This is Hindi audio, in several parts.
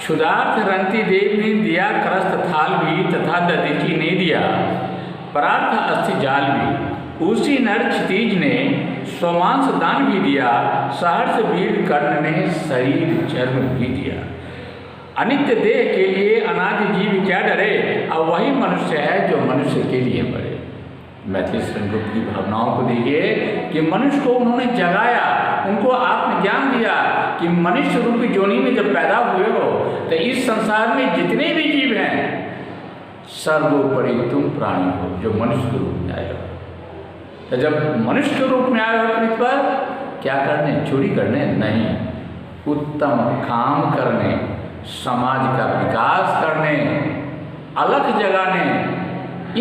क्षुधार्थ रंती देव ने दिया करस्त थाल भी, तथा दधीचि ने दिया परार्थ अस्थि जाल भी। उसी नर क्षितिज ने स्वमांस दान भी दिया, सहर्ष वीर कर्ण ने शरीर चर्म भी दिया। अनित्य देह के लिए अनादि जीव क्या डरे, अब वही मनुष्य है जो मनुष्य के लिए मरे। मैथिली शरण गुप्त की भावनाओं को देखिए कि मनुष्य को उन्होंने जगाया, उनको आत्मज्ञान दिया कि मनुष्य रूपी जोनी में जब पैदा हुए हो तो इस संसार में जितने भी जीव हैं सर्वोपरि तुम प्राणी हो जो मनुष्य के रूप में आए हो। तो जब मनुष्य के रूप में आए हो पृथ्वी पर क्या करने, चोरी करने नहीं, उत्तम काम करने, समाज का विकास करने, अलख जगाने,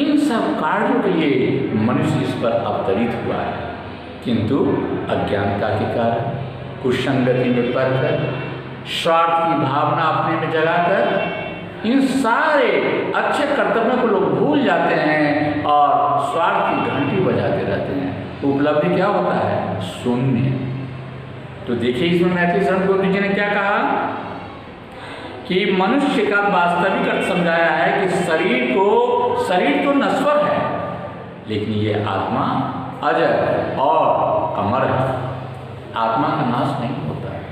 इन सब कार्यों के लिए मनुष्य इस पर अवतरित हुआ है। किंतु अज्ञानता के कारण, कुसंगति में पड़कर, स्वार्थ की भावना अपने में जगाकर इन सारे अच्छे कर्तव्यों को लोग भूल जाते हैं और स्वार्थ की घंटी बजाते रहते हैं। उपलब्धि क्या होता है? शून्य। तो देखिए इसमें मैथिली शरण गुप्त जी ने क्या कहा कि मनुष्य का वास्तविक अर्थ समझाया है कि शरीर तो नश्वर है, लेकिन ये आत्मा अजर और अमर है, आत्मा का नाश नहीं होता है।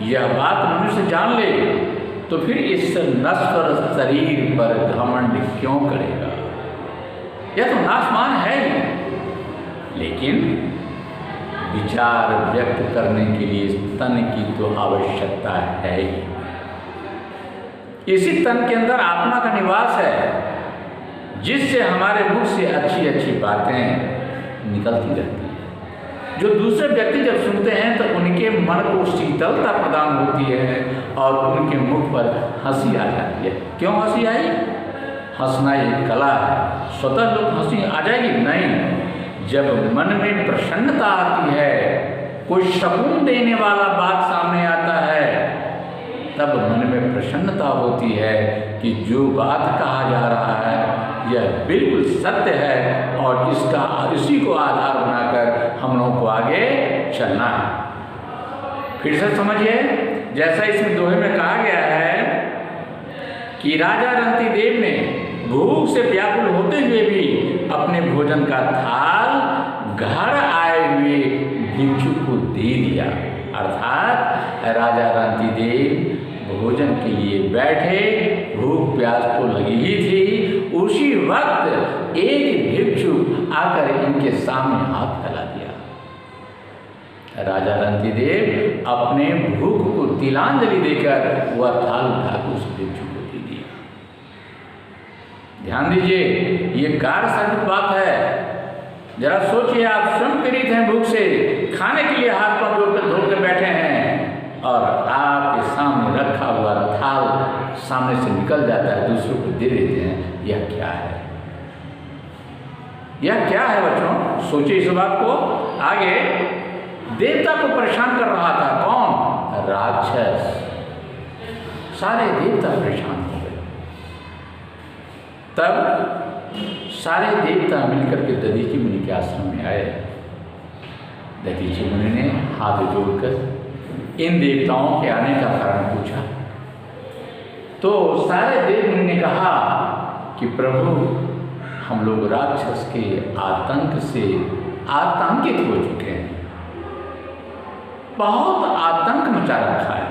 यह बात मनुष्य जान ले तो फिर इस नश्वर शरीर पर घमंड क्यों करेगा? यह तो नाशमान है ही, लेकिन विचार व्यक्त करने के लिए तन की तो आवश्यकता है ही। इसी तन के अंदर आत्मा का निवास है, जिससे हमारे मुख से अच्छी अच्छी बातें निकलती रहती हैं, जो दूसरे व्यक्ति जब सुनते हैं तो उनके मन को शीतलता प्रदान होती है और उनके मुख पर हंसी आ जाती है। क्यों हंसी आई? हंसना एक कला है, स्वतः लोग हंसी आ जाएगी नहीं। जब मन में प्रसन्नता आती है, कोई सुकून देने वाला बात सामने आता है, तब मन में प्रसन्नता होती है कि जो बात कहा जा रहा है यह बिल्कुल सत्य है और इसी को आधार बनाकर हम लोगों को आगे चलना है। फिर से समझिए, जैसा इसमें दोहे में कहा गया है कि राजा रंती देव ने भूख से व्याकुल होते हुए भी अपने भोजन का थाल घर आए हुए भिक्षु को दे दिया। अर्थात राजा रंती देव भोजन के लिए बैठे, भूख प्यास तो लगी ही थी, उसी वक्त एक भिक्षु आकर इनके सामने हाथ फैला दिया। राजा रंती देव अपने भूख को तिलांजलि देकर वह थाल उठाकर उस भिक्षु को दे दिया। ध्यान दीजिए, ये गाढ़ संगत बात है। जरा सोचिए, आप स्वयं पीड़ित हैं, भूख से खाने के लिए हाथ पांव धोकर बैठे हैं और आपके सामने रखा हुआ थाल सामने से निकल जाता है, दूसरों को दे देते हैं। यह क्या है? यह क्या है बच्चों? सोचिए इस बात को। आगे देवता को परेशान कर रहा था कौन? राक्षस। सारे देवता परेशान हो गए। तब सारे देवता मिलकर के दधीचि मुनि के आश्रम में आए। दधीचि मुनि ने हाथ जोड़कर इन देवताओं के आने का कारण पूछा तो सारे देव मुनि ने कहा कि प्रभु, हम लोग राक्षस के आतंक से आतंकित हो चुके हैं, बहुत आतंक मचा रखा है,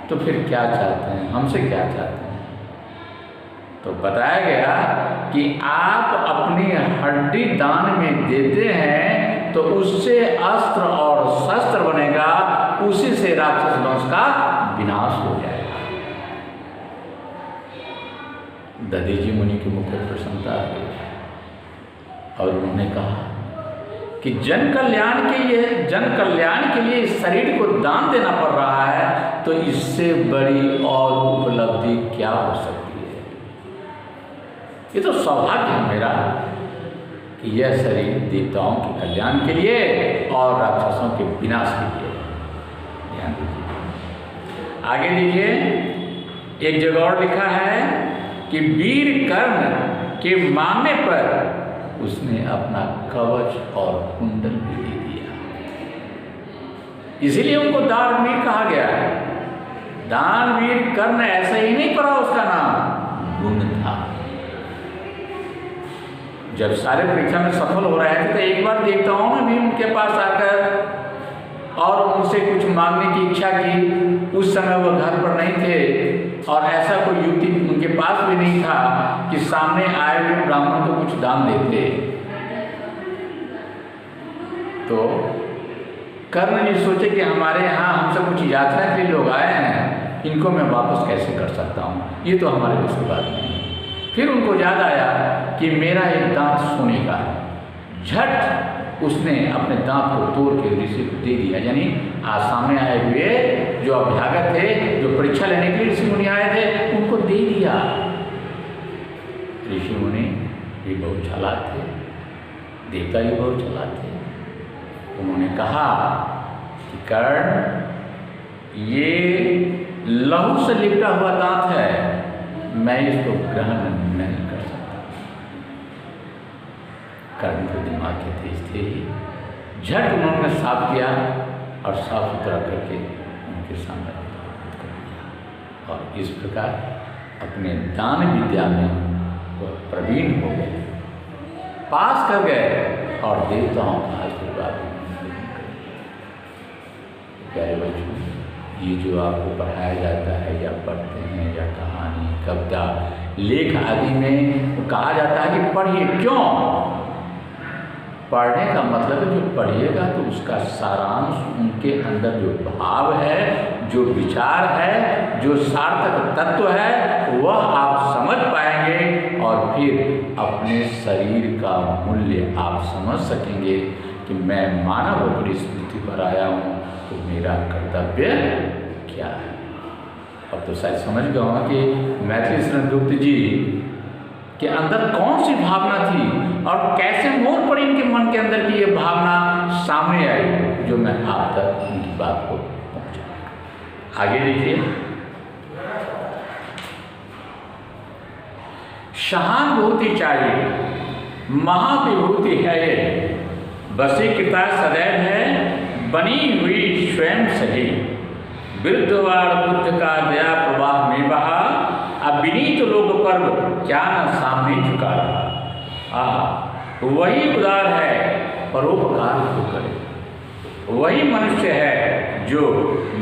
तो फिर क्या चाहते हैं, हमसे क्या चाहते हैं? तो बताया गया कि आप अपनी हड्डी दान में देते हैं तो उससे अस्त्र और शस्त्र बनेगा, उसी से राक्षस वंश का विनाश हो जाएगा। दधीचि मुनि के मुख पर प्रसन्नता आ गई और उन्होंने कहा कि जन कल्याण के लिए इस शरीर को दान देना पड़ रहा है, तो इससे बड़ी और उपलब्धि क्या हो सकती है? ये तो सौभाग्य है मेरा कि यह शरीर देवताओं के कल्याण के लिए और राक्षसों के विनाश के लिए। ध्यान दीजिए, आगे देखिए, एक जगह और लिखा है कि वीर कर्ण के मांगने पर उसने अपना कवच और कुंडल भी दे दिया, इसीलिए उनको दानवीर कहा गया है। दानवीर कर्ण ऐसा ही नहीं पड़ा उसका नाम, गुण था। जब सारे परीक्षा में सफल हो रहे थे तो एक बार देखता हूँ मैं भी उनके पास आकर और उनसे कुछ मांगने की इच्छा की। उस समय वो घर पर नहीं थे और ऐसा कोई युक्ति उनके पास भी नहीं था कि सामने आए हुए ब्राह्मण को कुछ दान देते। तो कर्ण जी सोचे कि हमारे यहाँ हमसे कुछ याचना के लिए लोग आए हैं, इनको मैं वापस कैसे कर सकता हूँ, ये तो हमारे बस की बात नहीं है। फिर उनको याद आया कि मेरा एक दांत सोने का है। झट उसने अपने दांत को तोड़ के ऋषि को दे दिया। यानी आज सामने आए हुए जो अभ्यागत थे, जो परीक्षा लेने के लिए ऋषि मुनि आए थे, उनको दे दिया। ऋषि मुनि भी बहुत चालाक थे, देवता भी बहुत चालाक थे। उन्होंने कहा कि कर्ण, ये लहू से लिपटा हुआ दांत है, मैं इसको ग्रहण नहीं कर सकता। कर्ण के दिमाग के तेज थे ही, झट उन्होंने साफ किया और साफ सुथरा करके उनके सामने कर दिया। और इस प्रकार अपने दान विद्या में वह प्रवीण हो गए, पास कर गए और देवताओं का आशीर्वाद। प्यारे बच्चों, ये जो आपको पढ़ाया जाता है या पढ़ते हैं या कहानी, कविता, लेख आदि में कहा जाता है कि पढ़िए। क्यों? पढ़ने का मतलब है जो पढ़िएगा तो उसका सारांश, उनके अंदर जो भाव है, जो विचार है, जो सार्थक तत्व है, वह आप समझ पाएंगे और फिर अपने शरीर का मूल्य आप समझ सकेंगे कि मैं मानव होकर इस पृथ्वी पर आया हूँ तो मेरा कर्तव्य क्या है। अब तो शायद समझ गया होगा कि मैथिली शरण गुप्त जी के अंदर कौन सी भावना थी और कैसे मोड़ पड़ी इनके मन के अंदर की ये भावना सामने आई, जो मैं आप तक उनकी बात को पहुंचा। आगे देखिए, सहानुभूति चाहिए, महाविभूति है ये, वशीकृता सदैव है, बनी हुई स्वयं सही। वृद्धवार बुद्ध का दया प्रवाह में बहा, अब विनीत लोग पर्व क्या न सामने झुका रहा। वही उदार है परोपकार को करे, वही मनुष्य है जो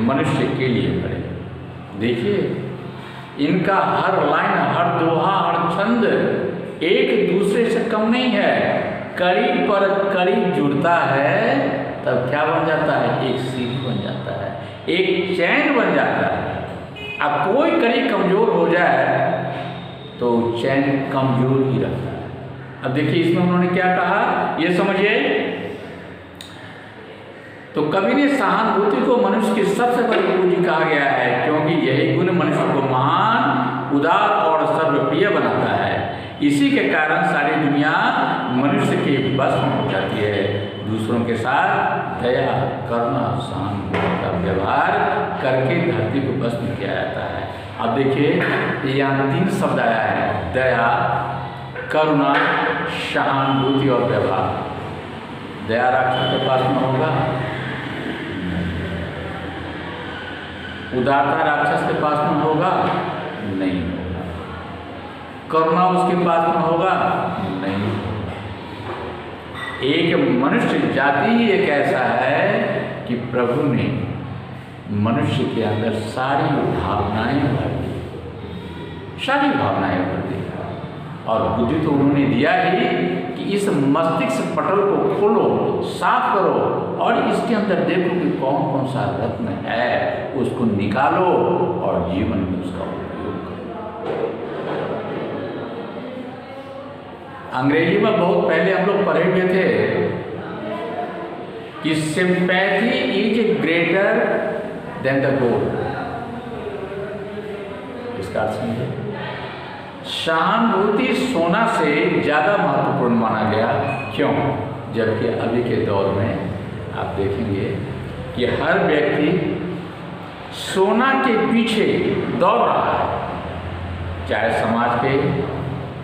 मनुष्य के लिए करे। देखिए इनका हर लाइन, हर दोहा, हर छंद एक दूसरे से कम नहीं है। कड़ी पर कड़ी जुड़ता है तब क्या बन जाता है? एक सीढ़ी बन जाता है, एक चैन बन जाता है। अब कोई कड़ी कमजोर हो जाए तो चैन कमजोर ही रहता है। अब देखिए इसमें उन्होंने क्या कहा, ये समझिए। तो कवि ने सहानुभूति को मनुष्य की सबसे बड़ी पूंजी कहा गया है, क्योंकि यही गुण मनुष्य को महान, उदार और सर्वप्रिय बनाता है। इसी के कारण सारी दुनिया मनुष्य के बस में हो जाती है। दूसरों के साथ दया, करुणा, सहानुभूति का व्यवहार करके धरती को बस में किया जाता है। अब देखिए यहाँ 3 शब्द आया है, दया, करुणा, सहानुभूति और व्यवहार। दया राक्षस के पास में होगा, उदारता राक्षस के पास में होगा नहीं होगा, करुणा उसके पास में होगा नहीं होगा। एक मनुष्य जाति ही एक ऐसा है कि प्रभु ने मनुष्य के अंदर सारी भावनाएं भर दी, सारी भावनाएं भर दी। और बुद्धि तो उन्होंने दिया ही कि इस मस्तिष्क पटल को खोलो, साफ करो और इसके अंदर देखो कि कौन कौन सा रत्न है, उसको निकालो और जीवन में उसका उपयोग करो। अंग्रेजी में बहुत पहले हम लोग पढ़े हुए थे कि sympathy is greater than the goal. इसका अर्थ समझे, सहानुभूति सोना से ज़्यादा महत्वपूर्ण माना गया। क्यों? जबकि अभी के दौर में आप देखेंगे कि हर व्यक्ति सोना के पीछे दौड़ रहा है, चाहे समाज के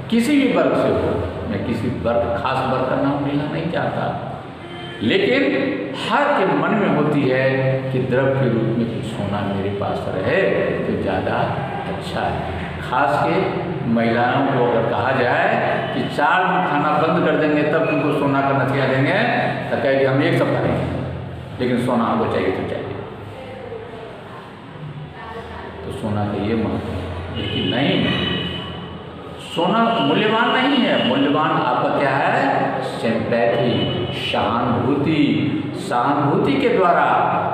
किसी भी वर्ग से हो। मैं किसी वर्ग, खास वर्ग का नाम लेना नहीं चाहता, लेकिन हर के मन में होती है कि द्रव्य के रूप में कुछ सोना मेरे पास रहे तो ज़्यादा अच्छा है। खास के महिलाओं को अगर कहा जाए कि 4 दिन खाना बंद कर देंगे तब तुमको सोना का नथिया देंगे तो कहेगी हम 1 सप्ताह नहीं, लेकिन सोना हमको चाहिए तो चाहिए। तो सोना का ये महत्व है, लेकिन नहीं, सोना मूल्यवान नहीं है। मूल्यवान आपका क्या है? सिंपैथी, सहानुभूति। सहानुभूति के द्वारा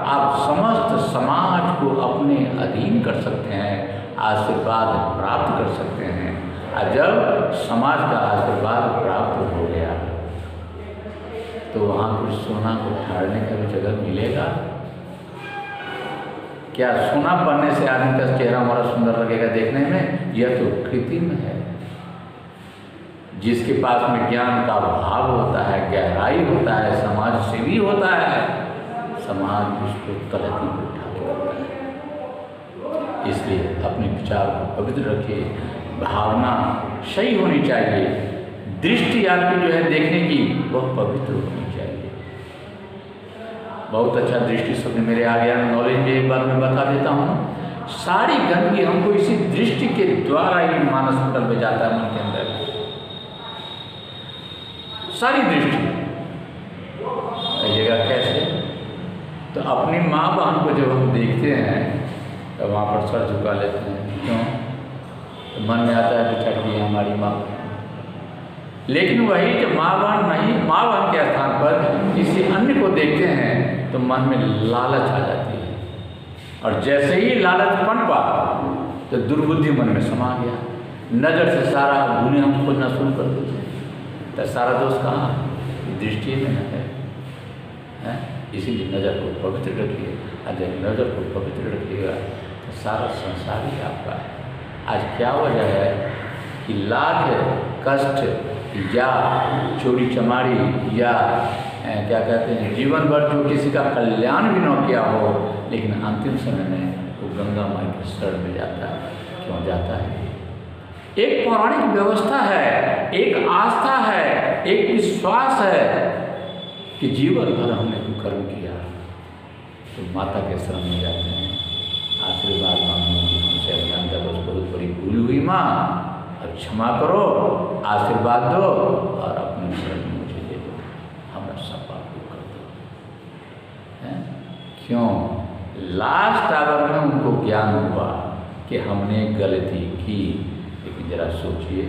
आप समस्त समाज को अपने अधीन कर सकते हैं, आशीर्वाद प्राप्त कर सकते हैं। और जब समाज का आशीर्वाद प्राप्त हो गया तो वहाँ कुछ सोना को ठाड़ने का भी जगह मिलेगा क्या? सोना पहनने से आदमी का चेहरा हमारा सुंदर लगेगा देखने में? यह तो कृत्रिम है। जिसके पास में ज्ञान का भाव होता है, गहराई होता है, समाज सेवी होता है, समाज उसको तलती में उठा के रखता है। इसलिए अपने विचार को पवित्र रखिए, भावना सही होनी चाहिए, दृष्टि आपकी जो है देखने की वह पवित्र होनी चाहिए। बहुत अच्छा दृष्टि शब्द मेरे आ गया, नॉलेज में एक बार मैं बता देता हूँ। सारी गंदगी हमको इसी दृष्टि के द्वारा ही मानस पटल में जाता है, मन के अंदर सारी दृष्टि। कहिएगा कैसे? तो अपनी माँ बहन को जब हम देखते हैं तो वहाँ पर सर झुका लेते हैं। क्यों? तो मन में आता है बेचारी ये हमारी माँ। लेकिन वही जब माँ बहन नहीं, माँ बहन के स्थान पर किसी अन्य को देखते हैं तो मन में लालच आ जाती है, और जैसे ही लालच पनपा तो दुर्बुद्धि मन में समा गया। नज़र से सारा गुने हम खोजना शुरू कर देते हैं। तो सारा दोष कहाँ? दृष्टि में है। इसीलिए नज़र को पवित्र रखिए। और जब नज़र को पवित्र रखिएगा तो सारा संसार ही आपका है। आज क्या वजह है कि लाख कष्ट या चोरी चमारी या क्या कहते हैं जीवन भर जो किसी का कल्याण भी न किया हो, लेकिन अंतिम समय में वो गंगा माई के शरण में जाता है। क्यों जाता है? एक पौराणिक व्यवस्था है, एक आस्था है, एक विश्वास है कि जीवन भर हमने जो कर्म किया तो माता के शरण में जाते हैं, आशीर्वाद मांगने की हमसे अभियान का बस बहुत बड़ी भूल हुई माँ, अब क्षमा करो, आशीर्वाद दो और अपने शरण में मुझे दे दो, हमारा सब पाप दूर कर दो। क्यों? लास्ट आवर में उनको ज्ञान हुआ कि हमने गलती की। लेकिन जरा सोचिए,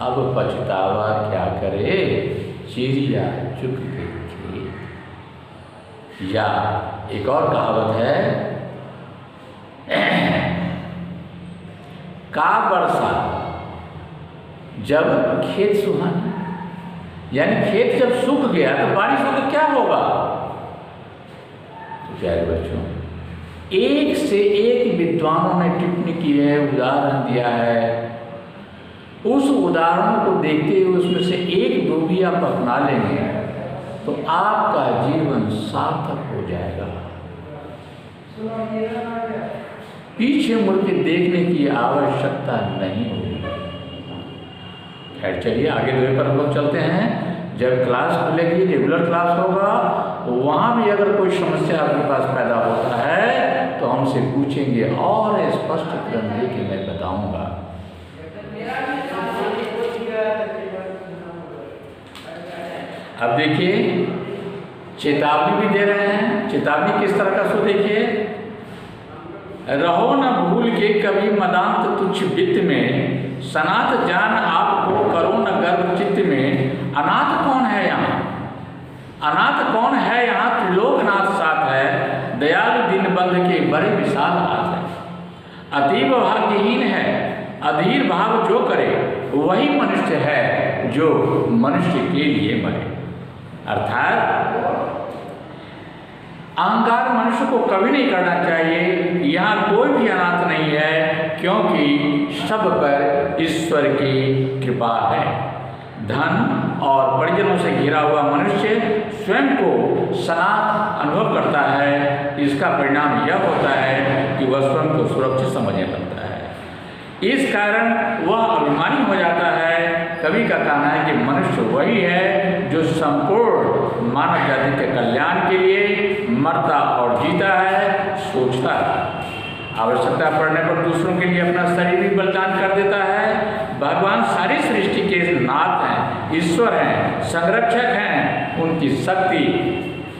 अब पछतावा क्या करे, चिड़िया चुग गई थी। या एक और कहावत है, का वर्षा जब खेत सुहाना, यानी खेत जब सूख गया तो बारिश हो तो क्या होगा? तो प्यारे बच्चों, एक से एक विद्वानों ने टिप्पणी की है, उदाहरण दिया है। उस उदाहरणों को देखते हुए उसमें से एक दो भी आप अपना लेंगे तो आपका जीवन सार्थक हो जाएगा। पीछे मुड़ के देखने की आवश्यकता नहीं होगी। खैर चलिए आगे दूसरे पर हम लोग चलते हैं। जब क्लास खुलेगी, रेगुलर क्लास होगा, वहाँ भी अगर कोई समस्या आपके पास पैदा होता है तो हमसे पूछेंगे और स्पष्टीकरण दे के मैं बताऊंगा। अब देखिए चेतावनी भी दे रहे हैं। चेतावनी किस तरह का? सो देखिए, रहो न भूल के कभी मदांत तुच्छ वित्त में, सनात जान आपको करो न गर्व चित्त में। अनाथ कौन है यहाँ? अनाथ कौन है यहाँ? त्रिलोकनाथ साथ है, दयालु दीनबंध के बड़े विशाल हाथ है। अतीब भाग्यहीन है, अधीर भाव जो करे, वही मनुष्य है जो मनुष्य के लिए मरे। अर्थात अहंकार मनुष्य को कभी नहीं करना चाहिए। यहाँ कोई भी अनाथ नहीं है, क्योंकि सब पर ईश्वर की कृपा है। धन और परिजनों से घिरा हुआ मनुष्य स्वयं को सनाथ अनुभव करता है। इसका परिणाम यह होता है कि वह स्वयं को सुरक्षित समझने लगता है। इस कारण वह अभिमानी हो जाता है। कवि का कहना है कि मनुष्य वही है जो संपूर्ण मानव जाति के कल्याण के लिए मरता और जीता है, सोचता है। आवश्यकता पड़ने पर दूसरों के लिए अपना शरीर भी बलिदान कर देता है। भगवान सारी सृष्टि के नाथ हैं, ईश्वर हैं, संरक्षक हैं।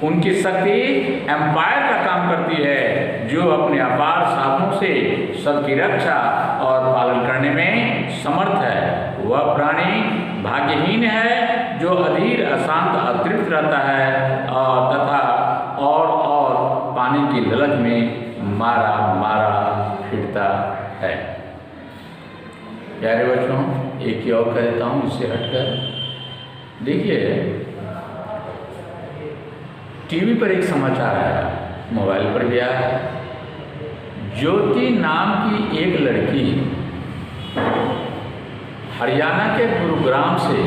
उनकी शक्ति एम्पायर का काम करती है, जो अपने अपार साधनों से सबकी रक्षा और पालन करने में समर्थ है। वह प्राणी भाग्यहीन है जो अधीर, अशांत, अतृप्त रहता है और तथा और पानी की ललच में मारा फिरता है। प्यारे बच्चों, एक ही और कह देता हूँ इससे हटकर। देखिए, टीवी पर एक समाचार आया, मोबाइल पर भी आया। ज्योति नाम की एक लड़की हरियाणा के गुरुग्राम से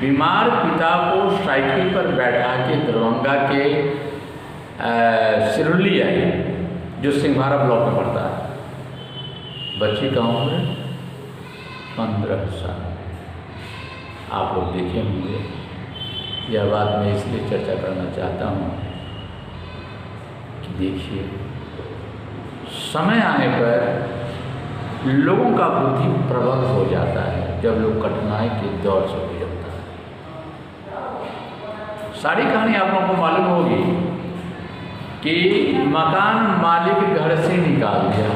बीमार पिता को साइकिल पर बैठा के दरभंगा के सिरुली आई, जो सिंघवाड़ा ब्लॉक में पड़ता है। बच्ची का उम्र 15 साल। आप लोग देखे होंगे। यह बात मैं इसलिए चर्चा करना चाहता हूँ कि देखिए, समय आने पर लोगों का बुद्धि प्रबल हो जाता है जब लोग कठिनाई के दौर से गुजरता है। सारी कहानी आप लोगों को मालूम होगी कि मकान मालिक घर से निकाल दिया,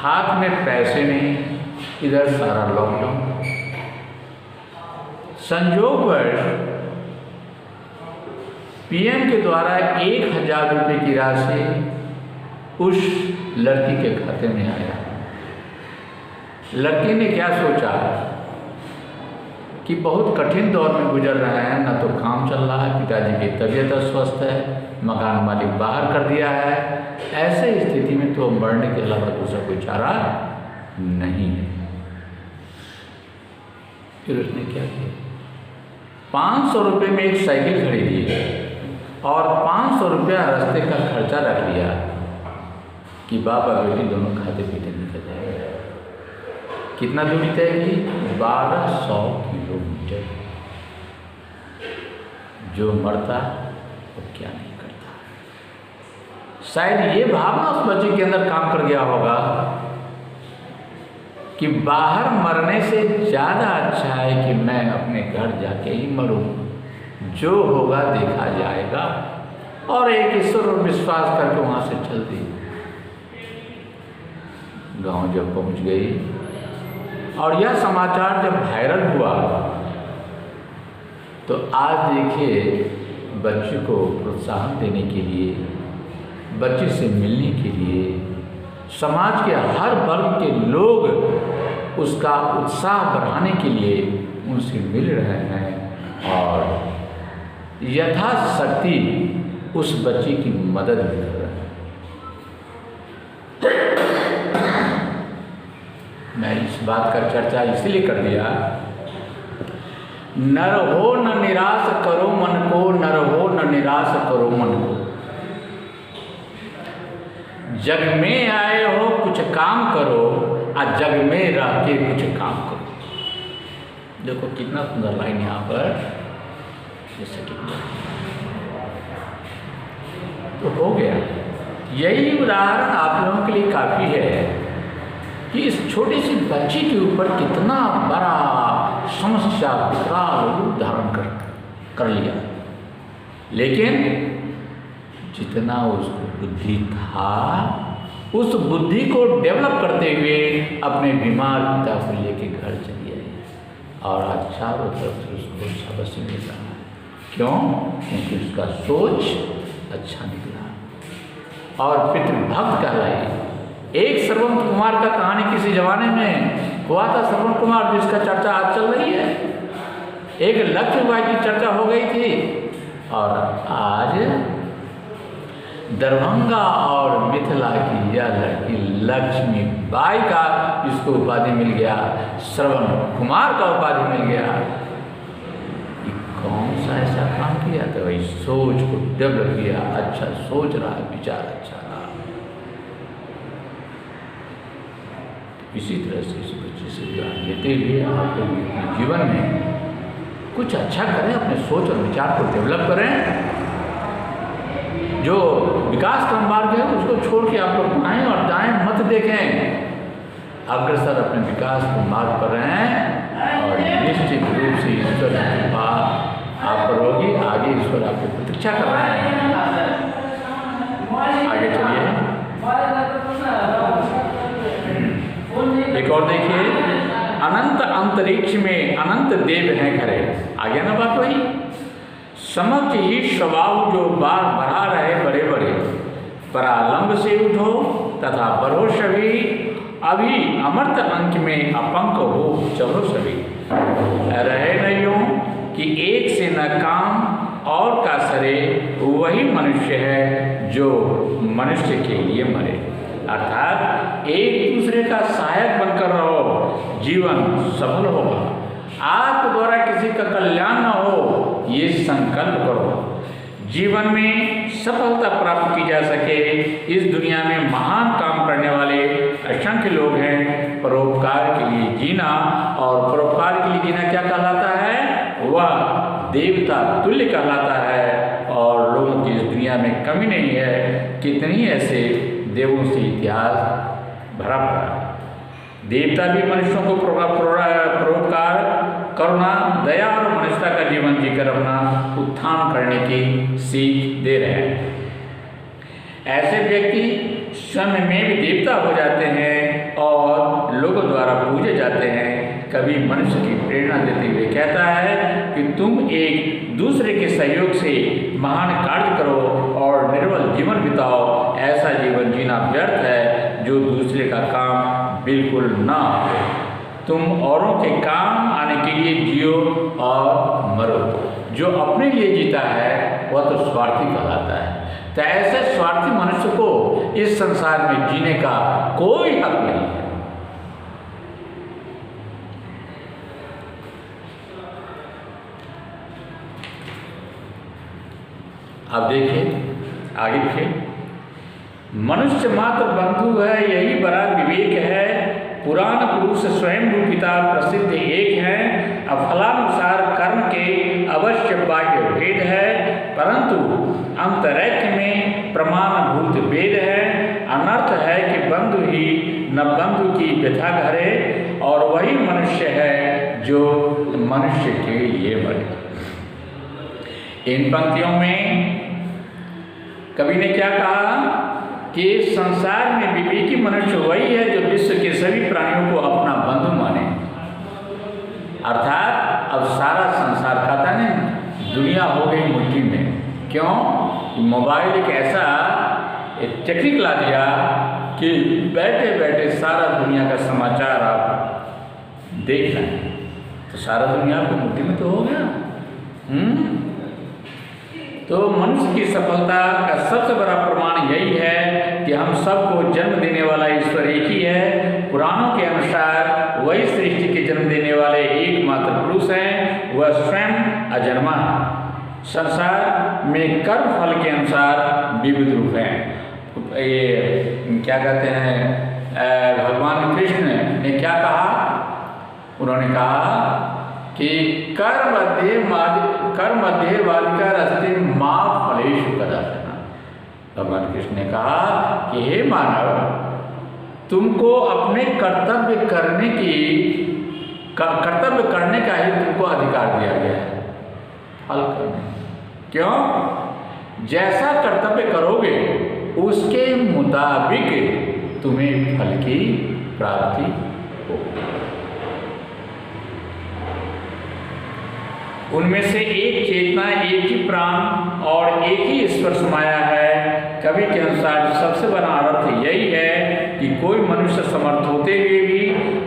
हाथ में पैसे नहीं, इधर सारा लॉकडाउन। संयोगवश पीएम के द्वारा 1000 रुपये की राशि उस लड़की के खाते में आया। लड़की ने क्या सोचा कि बहुत कठिन दौर में गुजर रहे हैं, ना तो काम चल रहा है, पिताजी की तबीयत अस्वस्थ है, मकान मालिक बाहर कर दिया है। ऐसे स्थिति में तो मरने के अलावा दूसरा कोई चारा नहीं है। फिर उसने क्या किया, 500 रुपये में एक साइकिल खरीदी और 500 रुपया रास्ते का खर्चा रख लिया कि बाबा बेटी दोनों खाते पीते निकल जाएंगे। कितना दूरी तय की? 1200 किलोमीटर। जो मरता वो क्या नहीं करता। शायद ये भावना उस बच्चे के अंदर काम कर गया होगा कि बाहर मरने से ज़्यादा अच्छा है कि मैं अपने घर जाके ही मरूं, जो होगा देखा जाएगा। और एक ईश्वर पर विश्वास करके वहाँ से चल दी। गांव जब पहुँच गई और यह समाचार जब वायरल हुआ तो आज देखिए, बच्चे को प्रोत्साहन देने के लिए, बच्चे से मिलने के लिए समाज के हर वर्ग के लोग उसका उत्साह बढ़ाने के लिए उनसे मिल रहे हैं और यथाशक्ति उस बच्चे की मदद भी कर रहे हैं। मैं इस बात का चर्चा इसलिए कर दिया, नर हो न निराश करो मन को, नर हो न निराश करो मन को। जग में आए हो कुछ काम करो और जग में रह के कुछ काम करो। देखो कितना सुंदर लाइन यहाँ पर, जैसे कि तो हो गया। यही उदाहरण आप लोगों के लिए काफ़ी है कि इस छोटी सी बच्ची के ऊपर कितना बड़ा समस्या विकराल रूप धारण कर लिया। लेकिन जितना उसको बुद्धि था, उस बुद्धि को डेवलप करते हुए अपने बीमार पिता को लेके घर चली आई और आज चारों तरफ से उसको शाबाशी मिल रहा है। क्यों? क्योंकि उसका सोच अच्छा निकला और पितृभक्त कहलाई। एक श्रवण कुमार का कहानी किसी जमाने में हुआ था, श्रवण कुमार, जिसका चर्चा आज चल रही है। एक लक्ष्मीबाई की चर्चा हो गई थी और आज दरभंगा और मिथिला की यह लड़की लक्ष्मीबाई का इसको उपाधि मिल गया, श्रवण कुमार का उपाधि मिल गया। कि कौन सा ऐसा काम किया था? वही सोच को डेवलप किया, अच्छा सोच रहा है, विचार अच्छा रहा। इसी तरह से इस बच्चे से ज्ञान लेते हुए आप लोग अपने जीवन में कुछ अच्छा करें, अपने सोच और विचार को डेवलप करें। जो विकास का मार्ग है उसको छोड़ के आप लोग बाएं और दाएं मत देखें, अग्रसर अपने विकास के मार्ग पर हैं और निश्चित रूप से ईश्वर की कृपा आप पर होगी। आगे ईश्वर आपकी प्रतीक्षा कर रहे हैं। आगे चलिए, एक और देखिए, अनंत अंतरिक्ष में अनंत देव हैं खरे। आगे ना बात वही, समक्ष ही स्वभाव जो बार बढ़ा रहे बड़े बड़े, परालंब से उठो तथा बढ़ो सभी, अभी अमृत अंक में अपंक हो चलो सभी। रहे न यूं कि एक से न काम और का सरे, वही मनुष्य है जो मनुष्य के लिए मरे। अर्थात एक दूसरे का सहायक बनकर रहो, जीवन सफल होगा। आप द्वारा किसी का कल्याण न हो, ये संकल्प करो। जीवन में सफलता प्राप्त की जा सके, इस दुनिया में महान काम करने वाले असंख्य लोग हैं। परोपकार के लिए जीना, और परोपकार के लिए जीना क्या कहलाता है? वह देवता तुल्य कहलाता है। और लोगों की इस दुनिया में कमी नहीं है, कितनी ऐसे देवों से इतिहास भरा पड़ा। देवता भी मनुष्यों को परोपकार, करुणा, दया और मनुष्यता का जीवन जीकर अपना उत्थान करने की सीख दे रहे हैं। ऐसे व्यक्ति स्वयं में भी देवता हो जाते हैं और लोगों द्वारा पूजे जाते हैं। कभी मनुष्य की प्रेरणा देते हुए कहता है कि तुम एक दूसरे के सहयोग से महान कार्य करो और निर्मल जीवन बिताओ। ऐसा जीवन जीना व्यर्थ है जो दूसरे का काम बिल्कुल ना हो। तुम औरों के काम आने के लिए जियो और मरो। जो अपने लिए जीता है वह तो स्वार्थी कहलाता है। तो ऐसे स्वार्थी मनुष्य को इस संसार में जीने का कोई हक नहीं है। अब देखिए आगे देखिए, मनुष्य मात्र बंधु है, यही बड़ा विवेक है। पुराण पुरुष स्वयं रूपिता प्रसिद्ध एक है। अफलानुसार कर्म के अवश्य बाह्य भेद है, परंतु अंतरैक्य में प्रमाणभूत भेद है। अनर्थ है कि बंधु ही न बंधु की व्यथा करे, और वही मनुष्य है जो मनुष्य के लिए मरे। इन पंक्तियों में कवि ने क्या कहा कि संसार में विवेकी मनुष्य वही है जो विश्व के सभी प्राणियों को अपना बंधु माने। अर्थात अब सारा संसार कहता नहीं, दुनिया हो गई मुट्ठी में। क्यों? मोबाइल एक ऐसा टेक्निक ला दिया कि बैठे बैठे सारा दुनिया का समाचार आप देख रहे हैं। तो सारा दुनिया आपकी मुट्ठी में तो हो गया। तो मनुष्य की सफलता का सबसे बड़ा प्रमाण यही है कि हम सबको जन्म देने वाला ईश्वर एक ही है। पुराणों के अनुसार वही सृष्टि के जन्म देने वाले एकमात्र पुरुष हैं, वह स्वयं अजन्मा है। संसार में कर्म फल के अनुसार विविध रूप हैं। ये क्या कहते हैं, भगवान कृष्ण ने क्या कहा? उन्होंने कहा कि कर्मध्येवादिका रस्ते माँ फलेषु कदाचन। भगवान कृष्ण ने कहा कि हे मानव, तुमको अपने कर्तव्य करने का ही तुमको अधिकार दिया गया है, फल करने। क्यों? जैसा कर्तव्य करोगे उसके मुताबिक तुम्हें फल की प्राप्ति होगी। उनमें से एक चेतना, एक ही प्राण और एक ही ईश्वर समाया है। कवि के अनुसार सबसे बड़ा अर्थ यही है कि कोई मनुष्य समर्थ होते हुए भी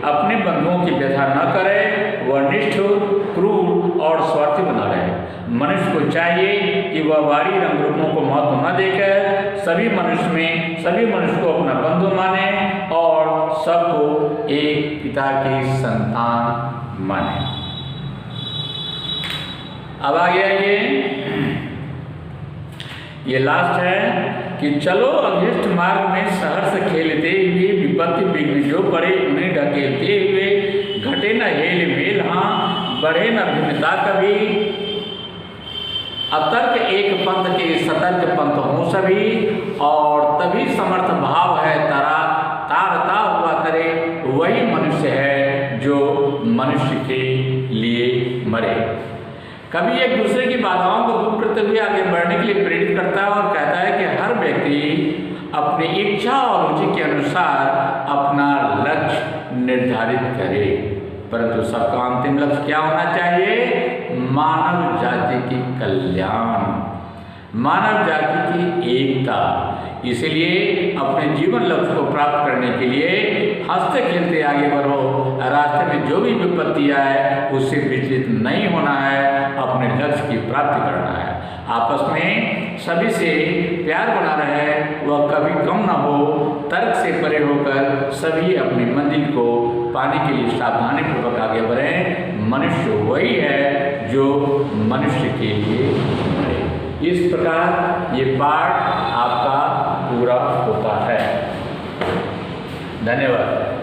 अपने बंधुओं की व्यथा न करे, वह निष्ठुर, क्रूर और स्वार्थी बना रहे। मनुष्य को चाहिए कि वह बाहरी रंग रूपों को महत्व न देकर सभी मनुष्य को अपना बंधु माने और सबको एक पिता की संतान माने। अब आ गया ये लास्ट है कि कि चलो अभिष्ट मार्ग में सहर्ष खेलते हुए, विपत्ति विघ्न जो पड़े उन्हें ढकेलते हुए, घटे न हेल मेल हाँ, बढ़े न भिन्नता कभी, अतर्क एक पंथ के सतर्क पंथ हो सभी, और तभी समर्थ भाव है तारा तारता हुआ तरे, वही मनुष्य है जो मनुष्य के लिए मरे। कभी एक दूसरे की बाधाओं को दूर करते हुए आगे बढ़ने के लिए प्रेरित करता है और कहता है कि हर व्यक्ति अपनी इच्छा और रुचि के अनुसार अपना लक्ष्य निर्धारित करे, परंतु सबका अंतिम लक्ष्य क्या होना चाहिए? मानव जाति की कल्याण, मानव जाति की एकता। इसलिए अपने जीवन लक्ष्य को प्राप्त करने के लिए हंसते खेलते आगे बढ़ो। रास्ते में जो भी विपत्ति आए उससे विचलित नहीं होना है, अपने लक्ष्य की प्राप्ति करना है। आपस में सभी से प्यार बना रहे, वह कभी कम न हो, तर्क से परे होकर सभी अपनी मंजिल को पाने के लिए सावधानीपूर्वक आगे बढ़ें। मनुष्य वही है जो मनुष्य के लिए मरे। इस प्रकार ये पाठ आपका पूरा होता है। धन्यवाद।